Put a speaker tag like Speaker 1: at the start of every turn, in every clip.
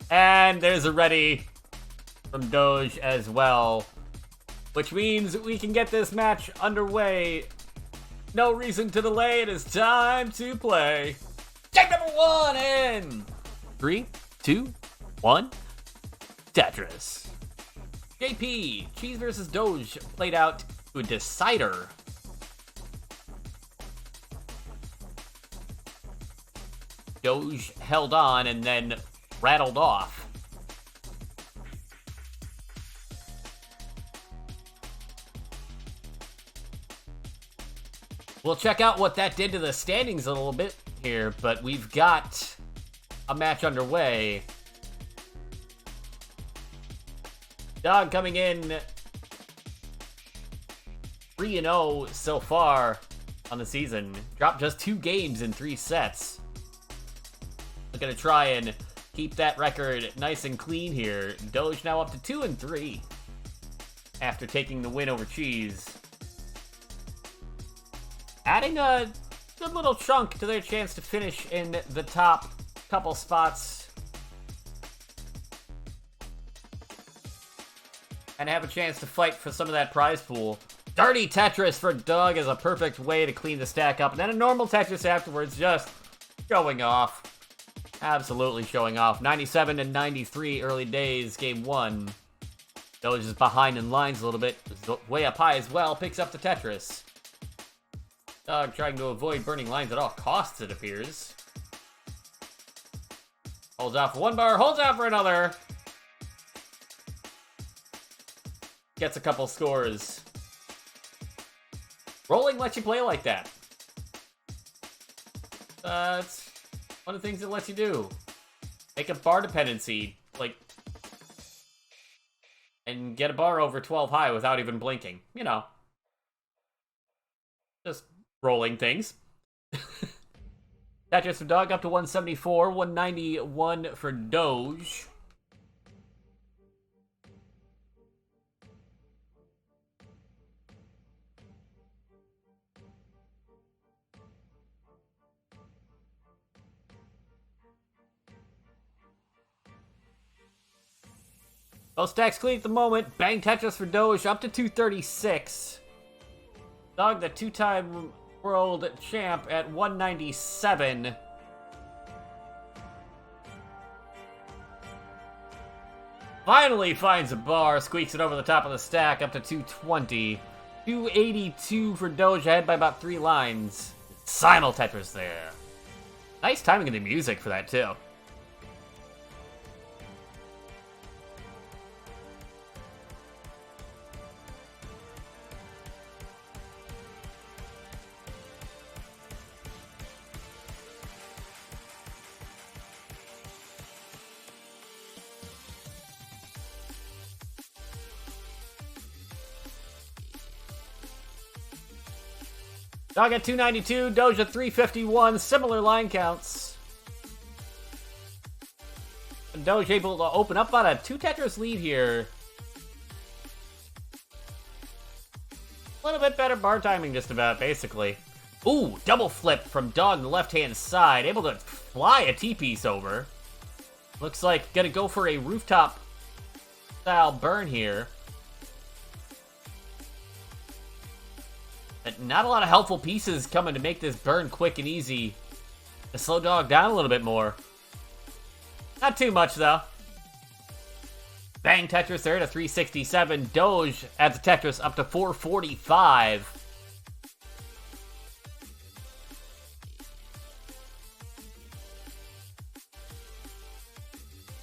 Speaker 1: And there's a ready from Doge as well, which means we can get this match underway. No reason to delay. It is time to play. Game number 1 in 3, 2, 1. Tetris. JP, Cheese versus Doge played out to a decider. Doge held on and then rattled off. We'll check out what that did to the standings a little bit here, but we've got a match underway. Dog coming in 3-0 so far on the season. Dropped just 2 games in 3 sets. We're gonna try and keep that record nice and clean here. Doge now up to 2-3 after taking the win over Cheese. Adding a good little chunk to their chance to finish in the top couple spots and have a chance to fight for some of that prize pool. Dirty Tetris for Doug is a perfect way to clean the stack up, and then a normal Tetris afterwards, just showing off. Absolutely showing off. 97 and 93 early days, game 1. Doge is behind in lines a little bit. Way up high as well, picks up the Tetris. Dog trying to avoid burning lines at all costs, it appears. Holds out for 1 bar, holds out for another. Gets a couple scores. Rolling lets you play like that. It's one of the things it lets you do. Make a bar dependency, like, and get a bar over 12 high without even blinking. You know. Just rolling things. Tetris for Dog up to 174, 191 for Doge. Both stacks clean at the moment. Bang Tetris for Doge up to 236. Dog, the 2-time world champ, at 197. Finally finds a bar, squeaks it over the top of the stack up to 220. 282 for Doge, ahead by about 3 lines. Simul Tetris there. Nice timing of the music for that, too. Dog at 292, Doge at 351, similar line counts. And Doge able to open up on a 2 Tetris lead here. A little bit better bar timing just about, basically. Ooh, double flip from Dog on the left-hand side, able to fly a T-piece over. Looks like gonna go for a rooftop style burn here. But not a lot of helpful pieces coming to make this burn quick and easy. To slow Dog down a little bit more. Not too much, though. Bang Tetris there to 367. Doge adds a Tetris up to 445.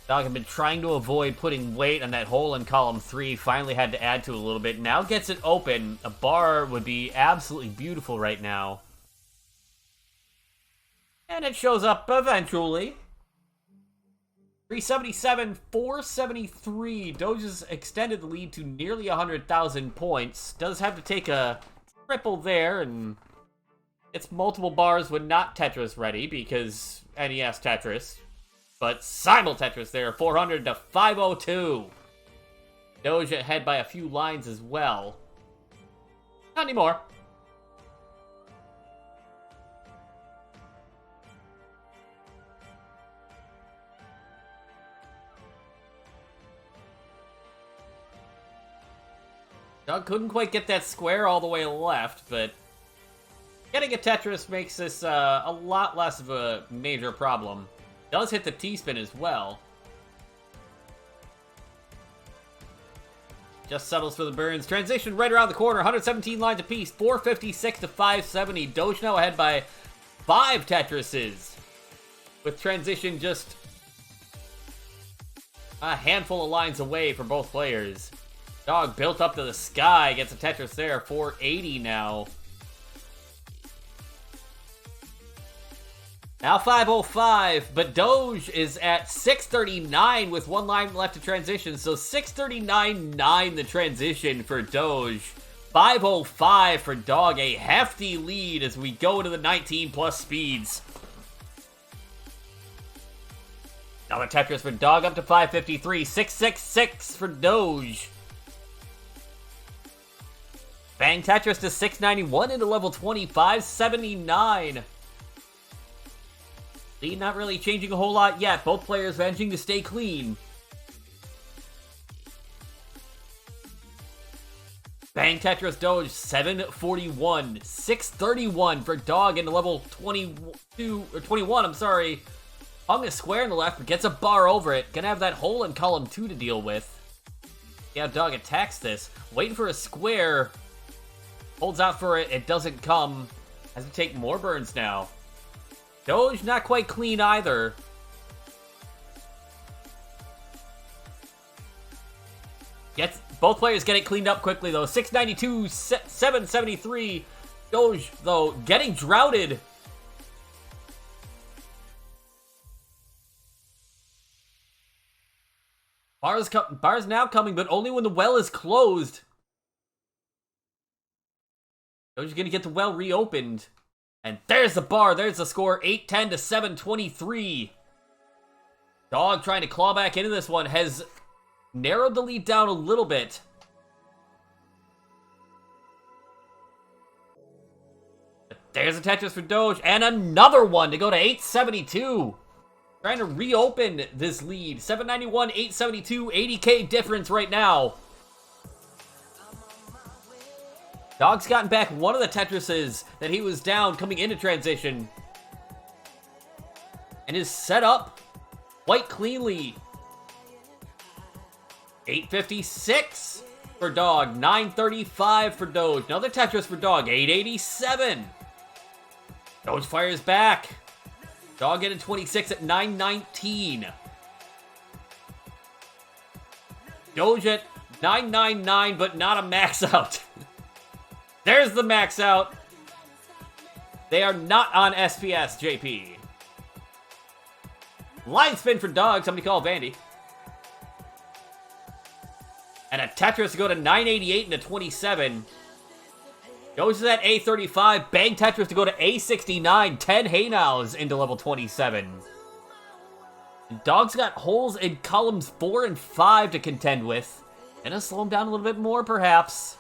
Speaker 1: Dog had been trying to avoid putting weight on that hole in column 3, finally had to add to it a little bit. Now gets it open. A bar would be absolutely beautiful right now. And it shows up eventually. 377, 473. Doge has extended the lead to nearly 100,000 points. Does have to take a triple there, and it's multiple bars when not Tetris ready, because NES Tetris. But Simul Tetris there, 400 to 502. Doge ahead by a few lines as well. Not anymore. Doug couldn't quite get that square all the way left, but getting a Tetris makes this a lot less of a major problem. Does hit the T-spin as well. Just settles for the burns. Transition right around the corner. 117 lines apiece. 456 to 570. Doge now ahead by 5 Tetrises. With transition just a handful of lines away for both players. Dog built up to the sky. Gets a Tetris there. 480 now. Now 505, but Doge is at 639 with 1 line left to transition. So 639.9 the transition for Doge. 505 for Dog, a hefty lead as we go to the 19 plus speeds. Now the Tetris for Dog up to 553. 666 for Doge. Bang Tetris to 691 into level 25, 79. Lead not really changing a whole lot yet. Both players managing to stay clean. Bang Tetris Doge, 741. 631 for Dog into level 22, or 21, I'm sorry. Hung a square in the left, but gets a bar over it. Gonna have that hole in column 2 to deal with. Yeah, Dog attacks this. Waiting for a square. Holds out for it, it doesn't come. Has to take more burns now. Doge not quite clean either. Both players get it cleaned up quickly though. 692, 773. Doge though getting droughted. Bar's now coming, but only when the well is closed. Doge is gonna get the well reopened. And there's the bar. There's the score. 810 to 723. Dog trying to claw back into this one has narrowed the lead down a little bit. But there's a Tetris for Doge. And another one to go to 872. Trying to reopen this lead. 791, 872, 80k difference right now. Dog's gotten back one of the Tetrises that he was down coming into transition. And is set up quite cleanly. 856 for Dog. 935 for Doge. Another Tetris for Dog. 887. Doge fires back. Dog getting 26 at 919. Doge at 999, but not a max out. There's the max out. They are not on SPS, JP. Line spin for Dog. Somebody call Vandy. And a Tetris to go to 988 into 27. Goes to that A35. Bang Tetris to go to A69. 10 Hey Nows into level 27. And Dog's got holes in columns 4 and 5 to contend with. Gonna slow him down a little bit more, perhaps.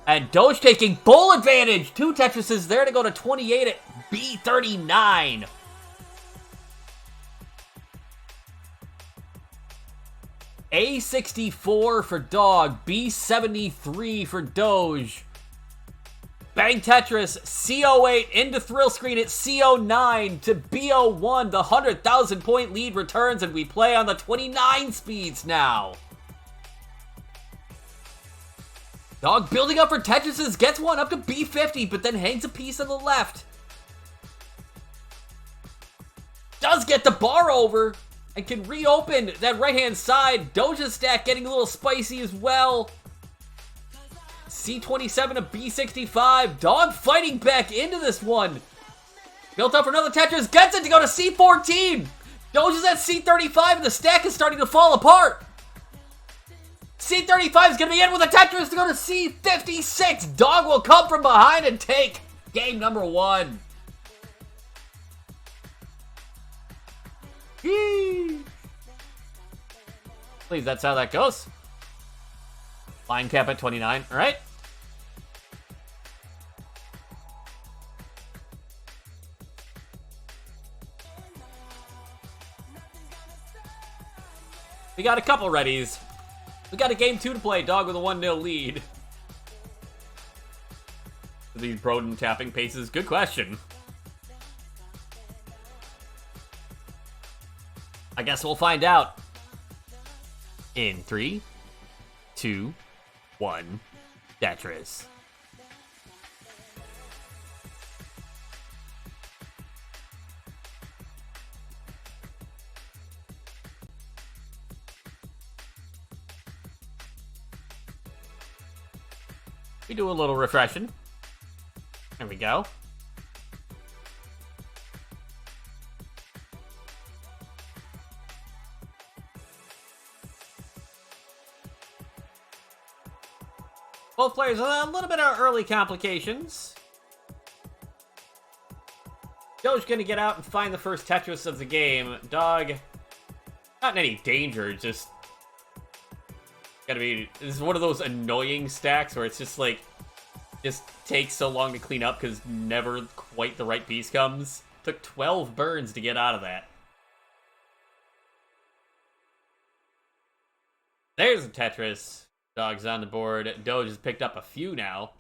Speaker 1: And Doge taking full advantage. 2 Tetrises there to go to 28 at B39. A64 for Dog. B73 for Doge. Bang Tetris. C08 into Thrill Screen at C09 to B01. The 100,000 point lead returns and we play on the 29 speeds now. Dog building up for Tetrises, gets one up to B50, but then hangs a piece on the left. Does get the bar over, and can reopen that right-hand side. Doge's stack getting a little spicy as well. C27 to B65. Dog fighting back into this one. Built up for another Tetris, gets it to go to C14. Doge is at C35, and the stack is starting to fall apart. C35 is going to be in with a Tetris to go to C56. Dog will come from behind and take game number 1. Please, that's how that goes. Line cap at 29. All right. We got a couple readies. We got a game 2 to play. Dog with a 1-0 lead. These Broden tapping paces. Good question. I guess we'll find out. In 3, 2, 1, Tetris. We do a little refreshing. There we go. Both players with a little bit of early complications. Doge gonna get out and find the first Tetris of the game. Dog, not in any danger, just gotta be. This is one of those annoying stacks where it's just like, just takes so long to clean up because never quite the right piece comes. Took 12 burns to get out of that. There's a Tetris. Dog's on the board. Doge has picked up a few now.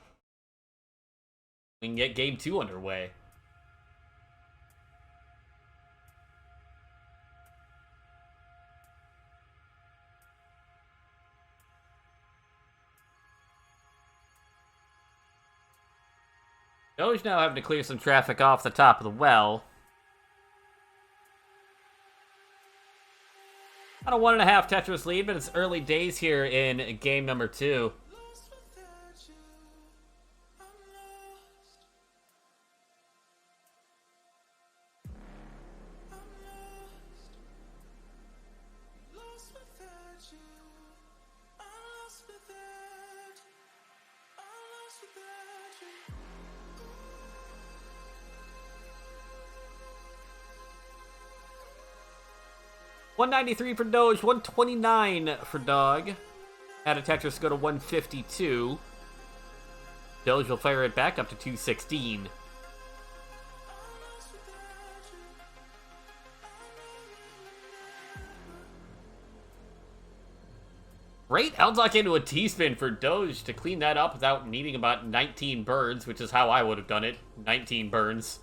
Speaker 1: We can get game 2 underway. Doge now having to clear some traffic off the top of the well. About a 1.5 Tetris lead, but it's early days here in game number 2. $193 for Doge, $129 for Dog. Had a Tetris go to $152. Doge will fire it back up to $216. Great outlock into a T-spin for Doge to clean that up without needing about 19 burns, which is how I would have done it. 19 burns.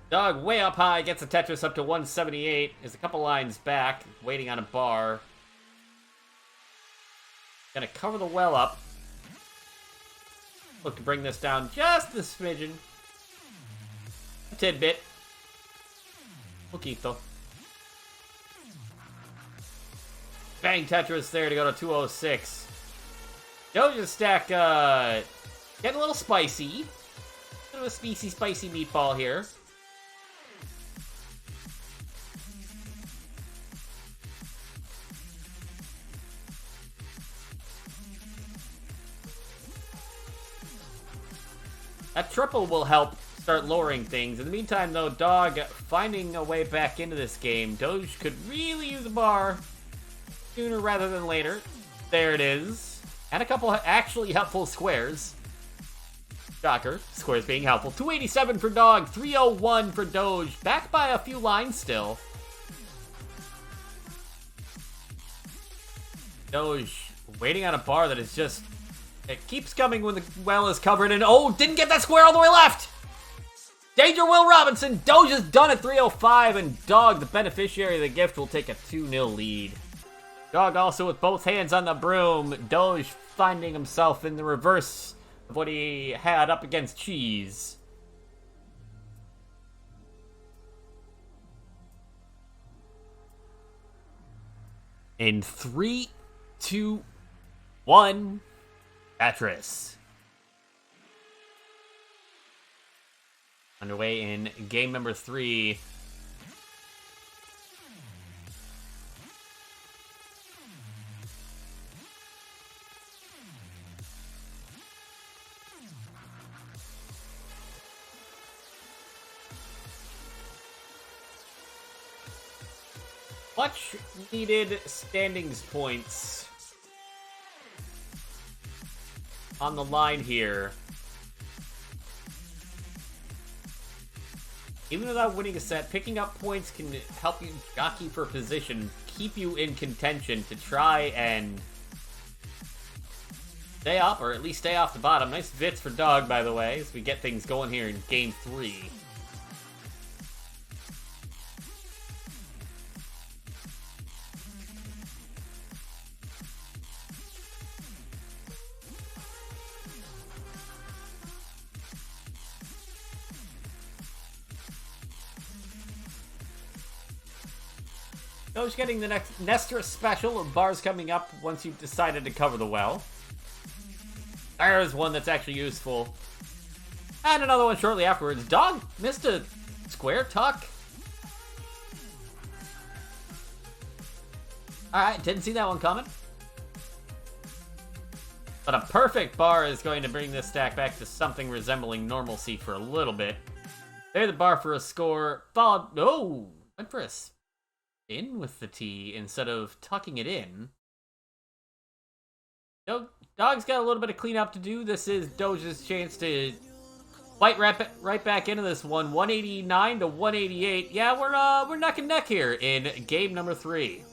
Speaker 1: Dog way up high, gets the Tetris up to 178. Is a couple lines back, waiting on a bar. Gonna cover the well up. Look to bring this down just a smidgen. A tidbit. Poquito. Bang Tetris there to go to 206. Doge's stack, getting a little spicy. Bit of a spicy meatball here. That triple will help start lowering things. In the meantime, though, Dog finding a way back into this game. Doge could really use a bar sooner rather than later. There it is. And a couple actually helpful squares. Shocker. Squares being helpful. 287 for Dog. 301 for Doge. Back by a few lines still. Doge waiting on a bar that is just... It keeps coming when the well is covered, and oh, didn't get that square all the way left! Danger Will Robinson, Doge is done at 305, and Dog, the beneficiary of the gift, will take a 2-0 lead. Dog also with both hands on the broom, Doge finding himself in the reverse of what he had up against Cheese. In 3, 2, 1... Tetris. Underway in game number 3. Much needed standings points on the line here. Even without winning a set, picking up points can help you jockey for position keep you in contention to try and stay up, or at least stay off the bottom. Nice Vits for Dog, by the way, as we get things going here in Game 3. Doge getting the next Nestor special of bars coming up once you've decided to cover the well. There's one that's actually useful. And another one shortly afterwards. Dog missed a square tuck. Alright, didn't see that one coming. But a perfect bar is going to bring this stack back to something resembling normalcy for a little bit. There's the bar for a score. Followed. Oh! Went for a spin with the T instead of tucking it in. Dog's got a little bit of cleanup to do. This is Doge's chance to fight right back into this one. 189 to 188. Yeah, we're neck and neck here in game number 3.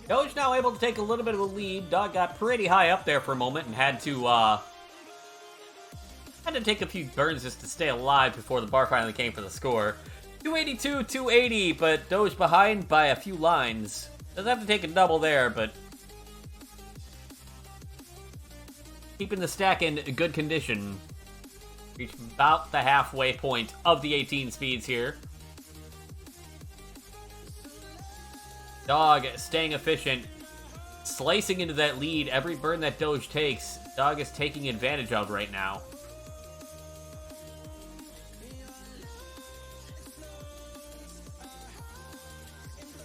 Speaker 1: Doge now able to take a little bit of a lead. Dog got pretty high up there for a moment and had to take a few burns just to stay alive before the bar finally came for the score. 282, 280, but Doge behind by a few lines. Doesn't have to take a double there, but keeping the stack in good condition. Reach about the halfway point of the 18 speeds here. Dog staying efficient, slicing into that lead. Every burn that Doge takes, Dog is taking advantage of right now.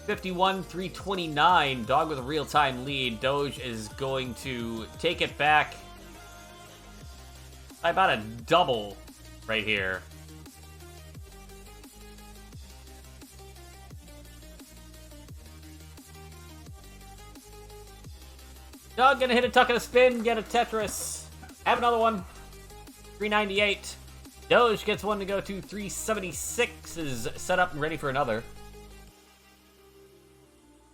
Speaker 1: $51,329. Dog with a real-time lead. Doge is going to take it back by about a double right here. Dog gonna hit a tuck and a spin, get a Tetris. Have another one. 398. Doge gets one to go to 376. Is set up and ready for another.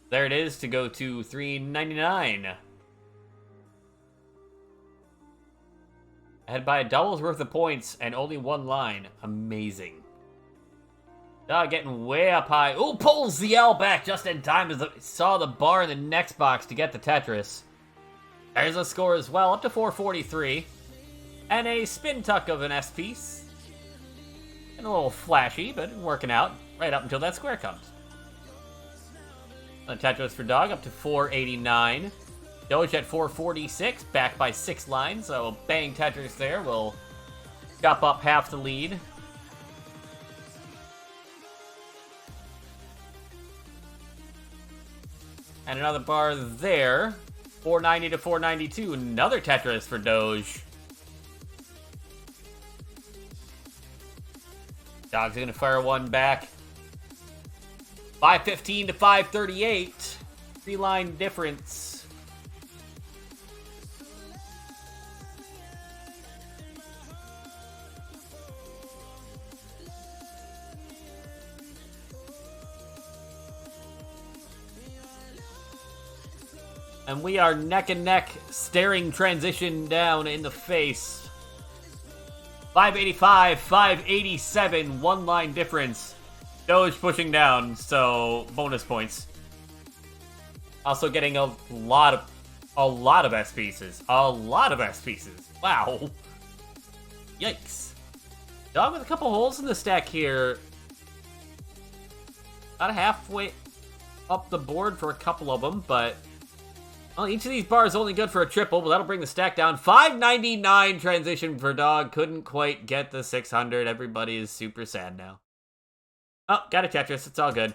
Speaker 1: There it is to go to 399. Ahead by a double's worth of points and only one line. Amazing. Dog getting way up high. Oh, pulls the L back just in time as saw the bar in the next box to get the Tetris. There's a score as well, up to 443. And a spin tuck of an S piece. And a little flashy, but working out right up until that square comes. A Tetris for Dog up to 489. Doge at 446, back by 6 lines, so bang Tetris there will chop up half the lead. And another bar there. 490 to 492, another Tetris for Doge. Dog's gonna fire one back. 515 to 538. 3-line difference. And we are neck and neck, staring transition down in the face. 585, 587, 1-line difference. Doge pushing down, so bonus points. Also getting a lot of S pieces. A lot of S pieces. Wow. Yikes. Dog with a couple holes in the stack here. About halfway up the board for a couple of them, but well, each of these bars is only good for a triple, but that'll bring the stack down. 599 transition for Dog. Couldn't quite get the 600. Everybody is super sad now. Oh, got a Tetris. It's all good.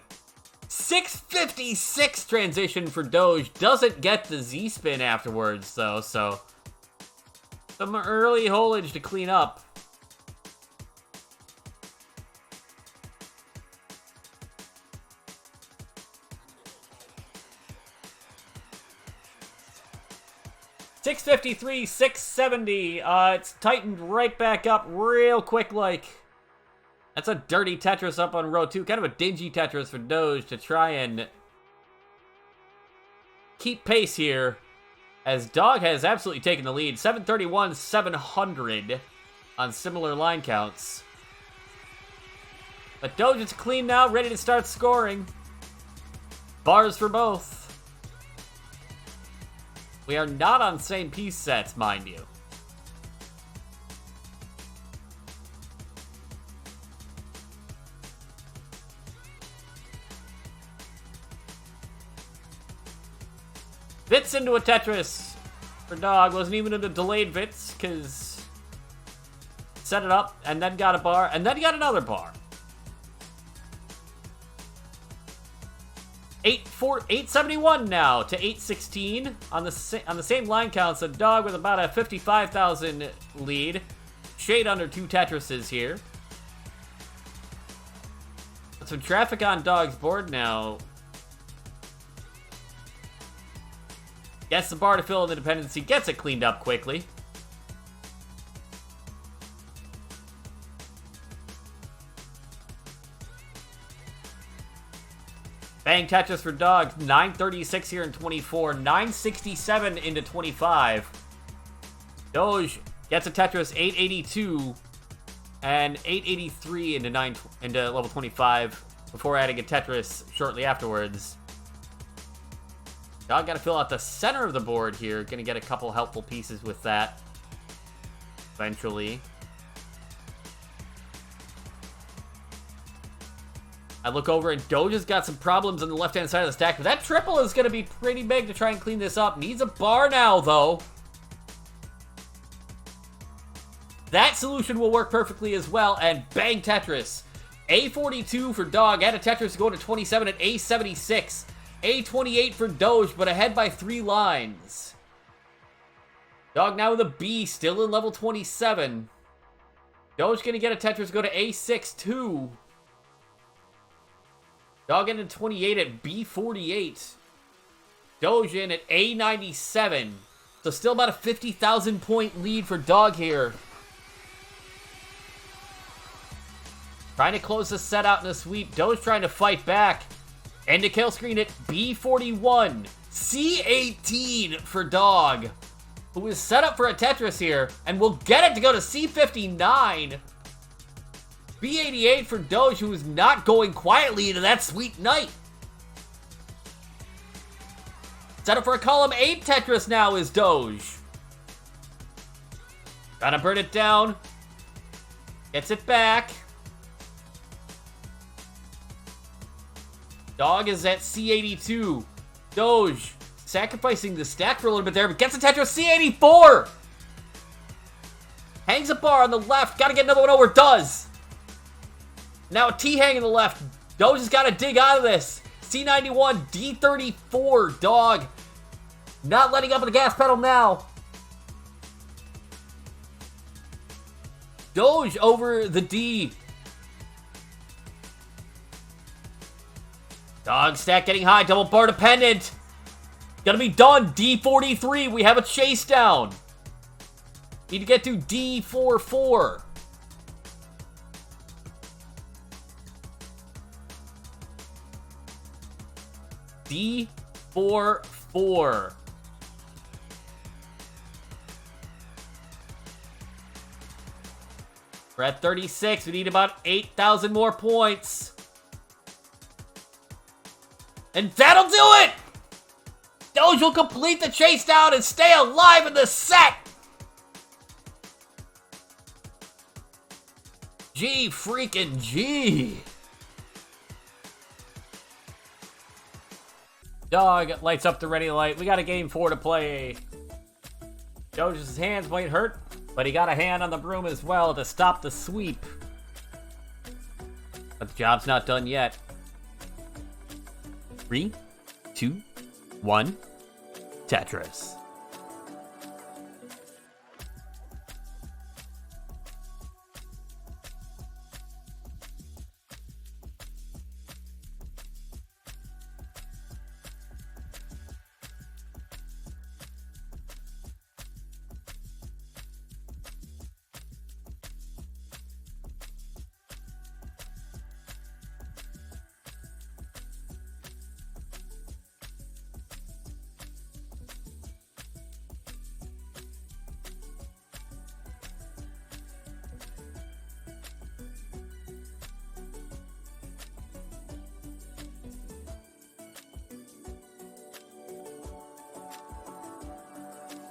Speaker 1: 656 transition for Doge. Doesn't get the Z-spin afterwards, though, so some early holage to clean up. $653, $670. It's tightened right back up real quick like. That's a dirty Tetris up on row 2. Kind of a dingy Tetris for Doge to try and keep pace here, as Dog has absolutely taken the lead. 731, 700 on similar line counts. But Doge is clean now, ready to start scoring. Bars for both. We are not on same piece sets, mind you. Vits into a Tetris for Dog. Wasn't even into delayed Vits, because set it up, and then got a bar, and then got another bar. 871 now to 816 on the same line counts. A Dog with about a 55,000 lead. Shade under 2 Tetrises here. Some traffic on Dog's board now. Gets the bar to fill in the dependency, gets it cleaned up quickly. Bang Tetris for Dog, 936 here in 24, 967 into 25. Doge gets a Tetris, 882, and 883 into level 25 before adding a Tetris shortly afterwards. Dog got to fill out the center of the board here. Gonna get a couple helpful pieces with that eventually. I look over and Doge has got some problems on the left-hand side of the stack, but that triple is going to be pretty big to try and clean this up. Needs a bar now, though. That solution will work perfectly as well, and bang Tetris. A42 for Dog, add a Tetris to go to 27 at A76. A28 for Doge, but ahead by 3 lines. Dog now with a B, still in level 27. Doge going to get a Tetris to go to A62. Dog in at 28 at B48. Doge in at A97. So still about a 50,000 point lead for Dog here. Trying to close the set out in a sweep. Doge trying to fight back. End of kill screen at B41. C18 for Dog, who is set up for a Tetris here and will get it to go to C59. B88 for Doge, who is not going quietly into that sweet night. Set up for a column 8 Tetris now is Doge. Gotta burn it down. Gets it back. Dog is at C82. Doge sacrificing the stack for a little bit there, but gets a Tetris C84. Hangs a bar on the left. Gotta get another one over. Does. Now a T-hang in the left. Doge has got to dig out of this. C91, D34. Dog not letting up on the gas pedal now. Doge over the D. Dog stack getting high. Double bar dependent. Gonna be done. D43. We have a chase down. Need to get to D44. D44. We're at 36. We need about 8,000 more points. And that'll do it! Doge will complete the chase down and stay alive in the set! G freaking G. Dog lights up the ready light. We got a game 4 to play. Doge's hands might hurt, but he got a hand on the broom as well to stop the sweep. But the job's not done yet. 3, 2, 1, Tetris.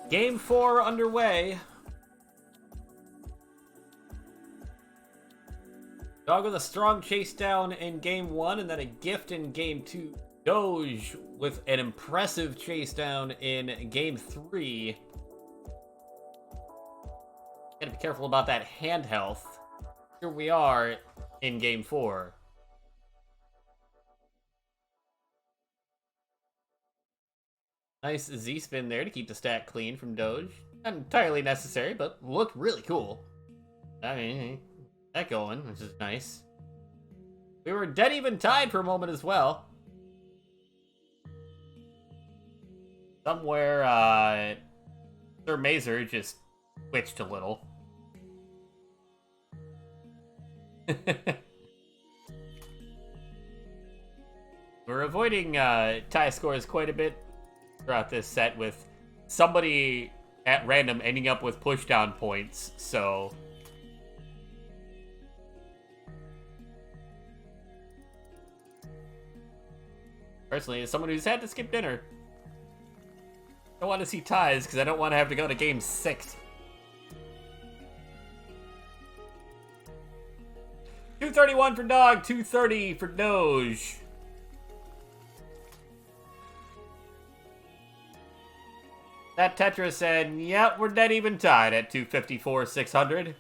Speaker 1: Game 4 underway. Dog with a strong chase down in Game 1 and then a gift in Game 2. Doge with an impressive chase down in Game 3. Gotta be careful about that hand health. Here we are in Game 4. Nice Z-spin there to keep the stack clean from Doge. Not entirely necessary, but looked really cool. I mean, that going, which is nice. We were dead even tied for a moment as well. Somewhere, Sir Mazer just twitched a little. We're avoiding tie scores quite a bit throughout this set, with somebody at random ending up with pushdown points, so personally, as someone who's had to skip dinner, I don't want to see ties because I don't want to have to go to Game 6. 231 for Dog, 230 for Doge. That Tetris said, yep, we're dead even tied at 254, 600.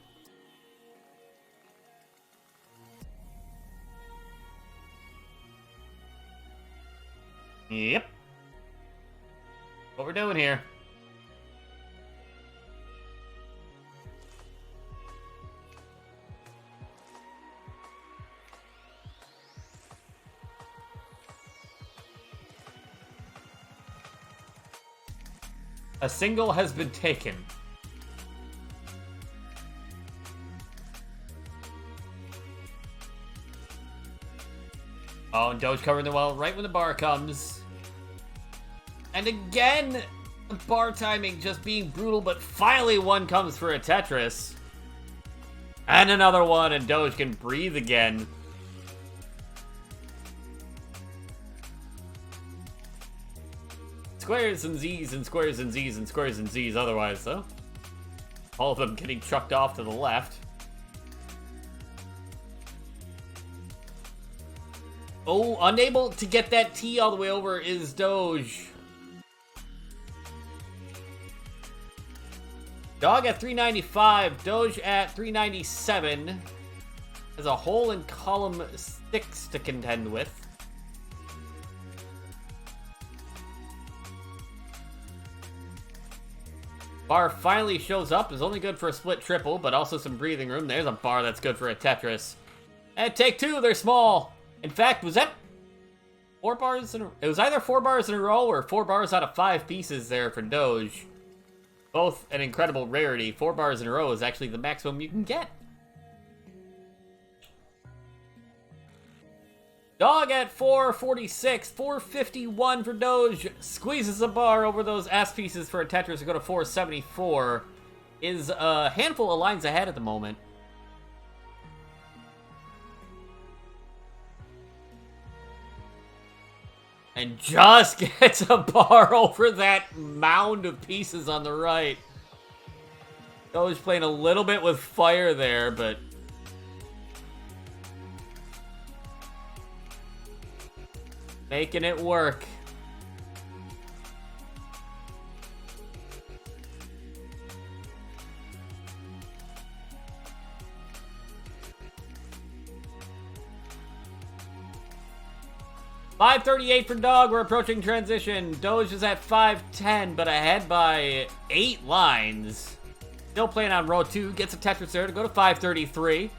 Speaker 1: Yep. What we're doing here. A single has been taken. Oh, and Doge covering the well right when the bar comes. And again, the bar timing just being brutal, but finally one comes for a Tetris. And another one, and Doge can breathe again. Squares and Z's and squares and Z's and squares and Z's otherwise, though. All of them getting trucked off to the left. Oh, unable to get that T all the way over is Doge. Dog at 395, Doge at 397. Has a hole in column 6 to contend with. Bar finally shows up, is only good for a split triple, but also some breathing room. There's a bar that's good for a Tetris. And take two, they're small. In fact, was that 4 bars in a... It was either 4 bars in a row or 4 bars out of 5 pieces there for Doge. Both an incredible rarity. 4 bars in a row is actually the maximum you can get. Dog at 446, 451 for Doge. Squeezes a bar over those ass pieces for a Tetris to go to 474. Is a handful of lines ahead at the moment. And just gets a bar over that mound of pieces on the right. Doge playing a little bit with fire there, but... making it work. 538 for Dog. We're approaching transition. Doge is at 510, but ahead by 8 lines. Still playing on row 2. Gets a Tetris there to go to 533.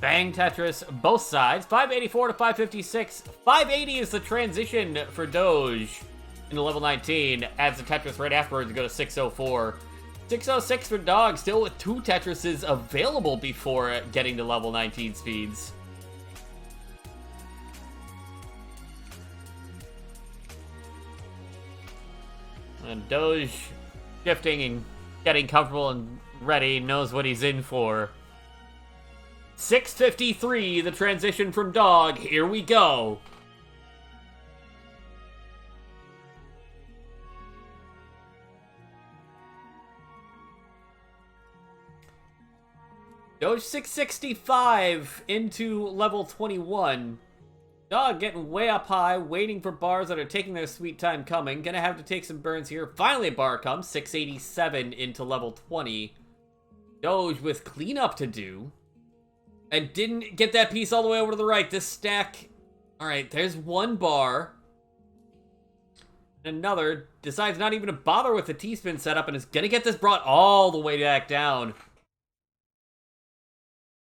Speaker 1: Bang Tetris, both sides. 584 to 556. 580 is the transition for Doge into level 19. Adds the Tetris right afterwards to go to 604. 606 for Dog, still with 2 Tetrises available before getting to level 19 speeds. And Doge shifting and getting comfortable and ready, knows what he's in for. 653, the transition from Dog. Here we go. Doge 665 into level 21. Dog getting way up high, waiting for bars that are taking their sweet time coming. Gonna have to take some burns here. Finally a bar comes, 687 into level 20. Doge with cleanup to do. And didn't get that piece all the way over to the right. This stack... Alright, there's one bar. Another decides not even to bother with the T-spin setup and is gonna get this brought all the way back down.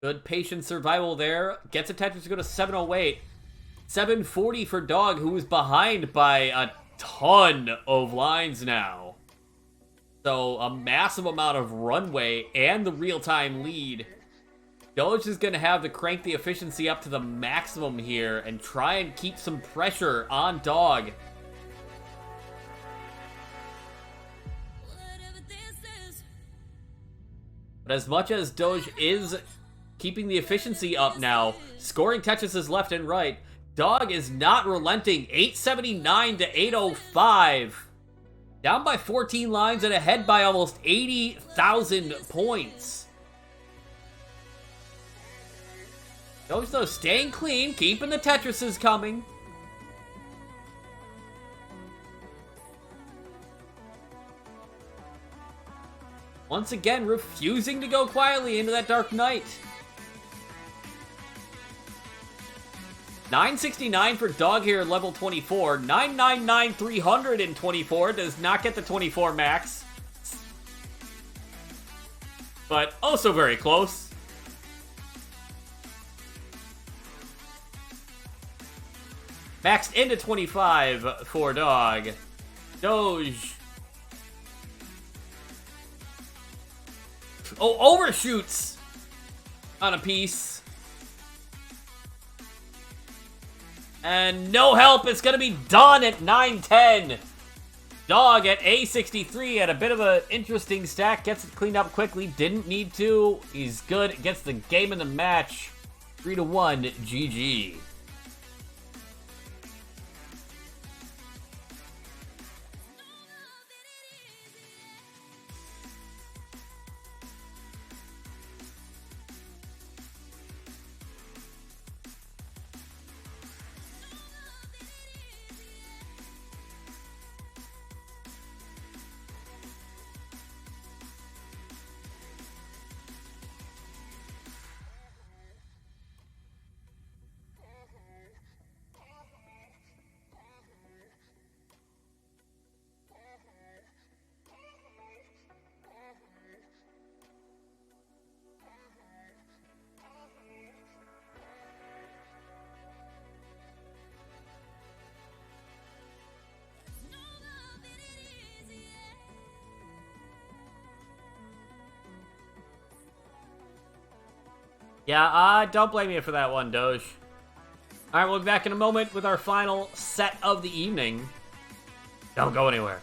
Speaker 1: Good patient survival there. Gets a Tetris to go to 708. 740 for Dog, who is behind by a ton of lines now. So, a massive amount of runway and the real-time lead. Doge is going to have to crank the efficiency up to the maximum here and try and keep some pressure on Dog. But as much as Doge is keeping the efficiency up now, scoring Tetrises left and right, Dog is not relenting. 879 to 805. Down by 14 lines and ahead by almost 80,000 points. Doge, though, staying clean, keeping the Tetrises coming. Once again, refusing to go quietly into that Dark Knight. 969 for Dog here at level 24. 999, 324 does not get the 24 max. But also very close. Maxed into 25 for Dog. Doge. Oh, overshoots on a piece. And no help. It's going to be done at 910. Dog at A63 had a bit of an interesting stack. Gets it cleaned up quickly. Didn't need to. He's good. Gets the game in the match. 3-1 GG. Yeah, don't blame me for that one, Doge. Alright, we'll be back in a moment with our final set of the evening. Don't go anywhere.